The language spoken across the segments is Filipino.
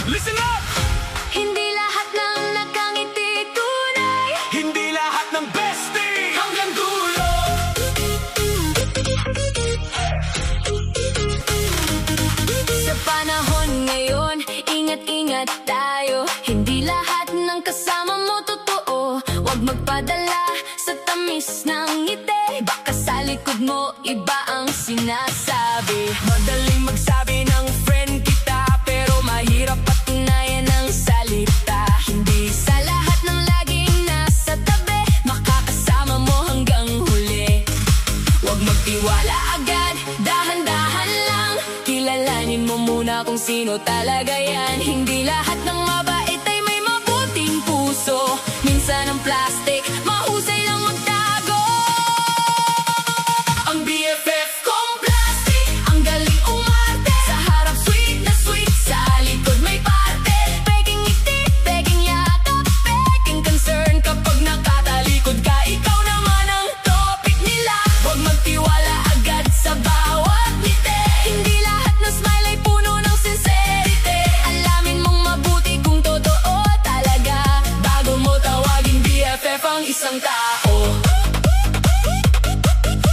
Listen up! Hindi lahat ng nakangiti tunay. Hindi lahat ng bestie hanggang dulo. Sa panahon ngayon, ingat-ingat tayo. Hindi lahat ng kasama mo totoo. Huwag magpadala sa tamis ng ngiti. Baka sa likod mo iba ang sinasabi. Madaling magsabi ng friend kita, pero mahirap patunayan ng salita. Hindi sa lahat ng laging nasa tabi makakasama mo hanggang huli. Huwag magtiwala Agad, dahan-dahan lang. Kilalanin mo muna kung sino talaga yan. Hindi lahat ng mabait ay may mabuting puso. Minsan ang plastic, mahusay lang magtago. ang BFF Kung plastic, ang galing umarte. Sa harap sweet na sweet, sa likod may parte. Peking ngiti, peking yakap, peking concern. kapag nakatalikod ka, ikaw naman ang topic nila. Huwag magtiwala agad sa bawat ngiti. Hindi lahat ng smile ay puno ng sincerity. Alamin mong mabuti kung totoo talaga Bago mo tawagin BFF ang isang tao.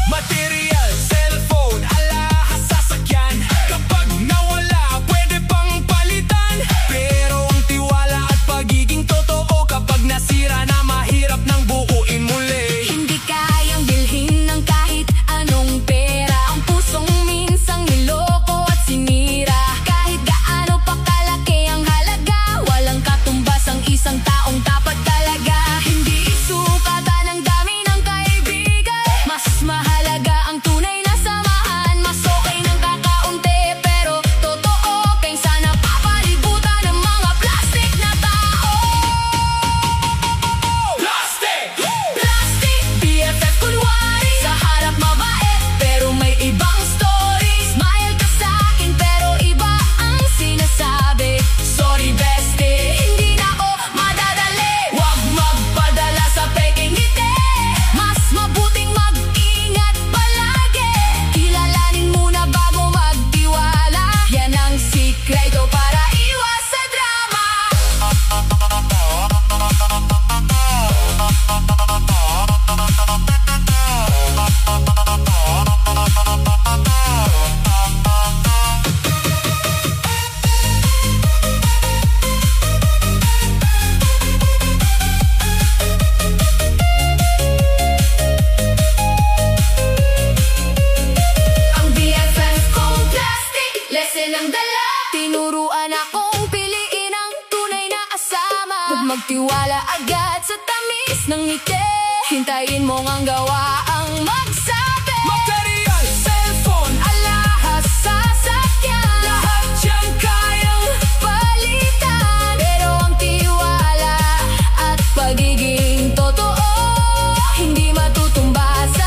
Material, cellphone, alahas, sasakyan. Kapag nawala, pwede pang palitan. Pero ang tiwala at pagiging totoo, kapag nasira na, mahirap nang buuin muli. Hindi kayang bilhin ng kahit anong pera. Ang pusong minsang niloko at sinira. Kahit gaano pa kalaki ang halaga, walang katumbas ang isang taong tapat talaga. Hindi isukatan ang dami ng kaibigan. Mas mahalaga ang tunay na samahan. Mas okay ng kakaunti pero totoo, kaysa napapalibutan ng mga plastic na tao. Plastic! Plastic, BFF kunwari. Sa harap mabait, pero may ibang story. Smile ka sa'kin, pero iba ang sinasabi. Sorry bestie, Hindi na ako madadali. huwag magpadala sa peking ngiti. Mas mabuting mag-ingat palagi. Kilalanin muna bago magtiwala. Yan ang sikreto para iwas sa drama. Ang BFF kong plastic, lesson ang dala. Tinuruan akong piliin ang tunay na asama. Huwag magtiwala agad sa tamis ng ngiti. Hintayin mong ang gawa ang magsabi. Material, cellphone, Alahas, sasakyan, lahat yan kayang palitan. Pero ang tiwala at pagiging totoo hindi matutumbasan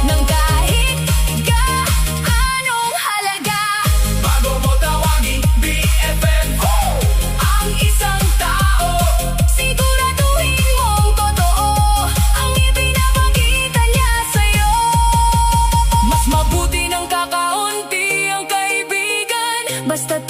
ng kahit gaanong halaga. bago mo tawagin BFF Ang isang tao, siguraduhin mong totoo ang ipinapakita niya sa'yo. Mas mabuti ng kakaunti ang kaibigan. Basta